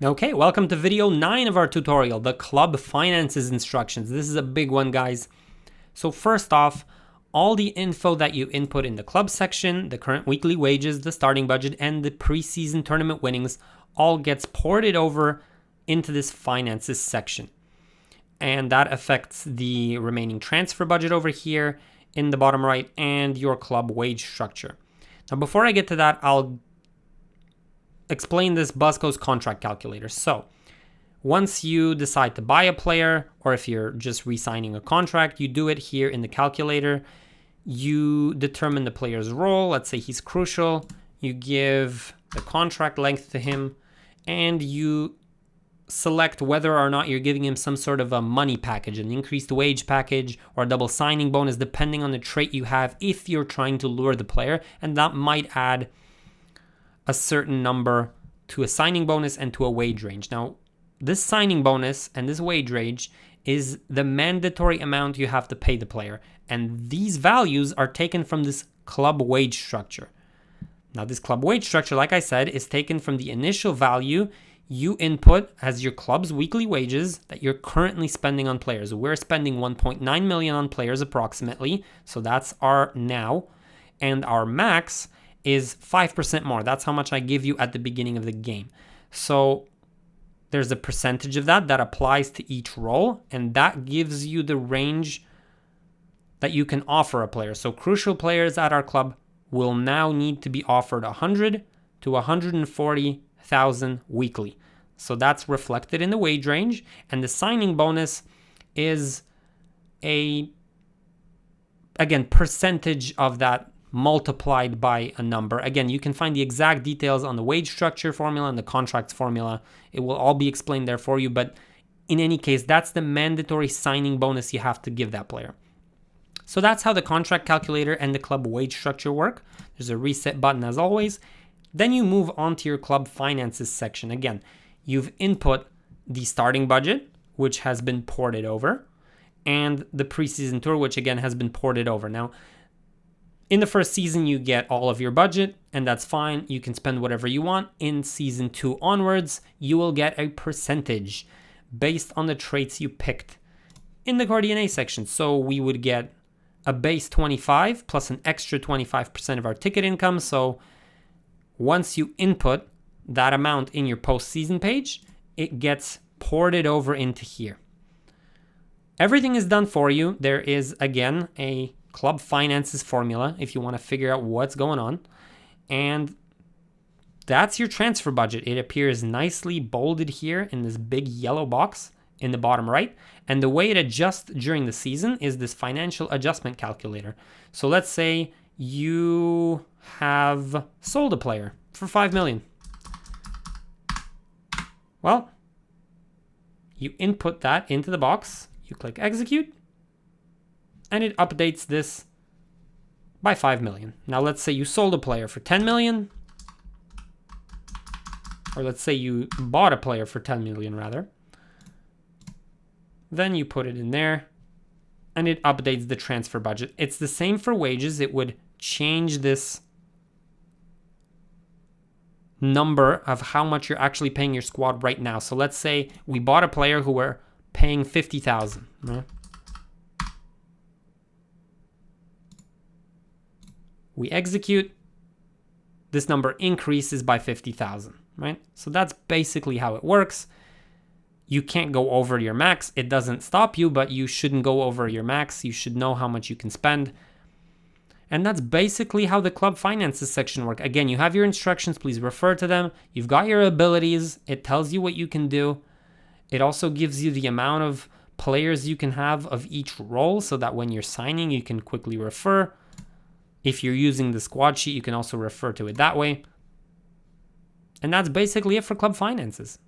Okay, welcome to video 9 of our tutorial, the club finances instructions. This is a big one, guys. So first off, all the info that you input in the club section, the current weekly wages, the starting budget, and the preseason tournament winnings all gets ported over into this finances section. And that affects the remaining transfer budget over here in the bottom right and your club wage structure. Now, before I get to that, I'll explain this Buzzko's contract calculator. So once you decide to buy a player, or if you're just re-signing a contract, you do it here in the calculator. You determine the player's role. Let's say he's crucial. You give the contract length to him, and you select whether or not you're giving him some sort of a money package, an increased wage package, or a double signing bonus, depending on the trait you have if you're trying to lure the player. And that might add a certain number to a signing bonus and to a wage range. Now, this signing bonus and this wage range is the mandatory amount you have to pay the player. And these values are taken from this club wage structure. Now, this club wage structure, like I said, is taken from the initial value you input as your club's weekly wages that you're currently spending on players. We're spending 1.9 million on players approximately. So that's our now. And our max is 5% more. That's how much I give you at the beginning of the game. So there's a percentage of that applies to each role, and that gives you the range that you can offer a player. So crucial players at our club will now need to be offered 100 to 140,000 weekly. So that's reflected in the wage range, and the signing bonus is again, percentage of that multiplied by a number. Again, you can find the exact details on the wage structure formula and the contracts formula. It will all be explained there for you, but in any case, that's the mandatory signing bonus you have to give that player. So that's how the contract calculator and the club wage structure work. There's a reset button as always. Then you move on to your club finances section. Again, you've input the starting budget, which has been ported over, and the preseason tour, which again has been ported over. Now, in the first season, you get all of your budget, and that's fine. You can spend whatever you want. In season 2 onwards, you will get a percentage based on the traits you picked in the CoreDNA section. So we would get a base 25 plus an extra 25% of our ticket income. So once you input that amount in your postseason page, it gets ported over into here. Everything is done for you. There is, again, a club finances formula if you want to figure out what's going on. And that's your transfer budget. It appears nicely bolded here in this big yellow box in the bottom right. And the way it adjusts during the season is this financial adjustment calculator. So let's say you have sold a player for 5 million. Well, you input that into the box, you click execute, and it updates this by 5 million. Now let's say you sold a player for 10 million, or let's say you bought a player for 10 million rather. Then you put it in there, and it updates the transfer budget. It's the same for wages. It would change this number of how much you're actually paying your squad right now. So let's say we bought a player who we're paying 50,000, right? We execute, this number increases by 50,000, right? So that's basically how it works. You can't go over your max. It doesn't stop you, but you shouldn't go over your max. You should know how much you can spend. And that's basically how the club finances section works. Again, you have your instructions. Please refer to them. You've got your abilities. It tells you what you can do. It also gives you the amount of players you can have of each role so that when you're signing, you can quickly refer. If you're using the squad sheet, you can also refer to it that way. And that's basically it for club finances.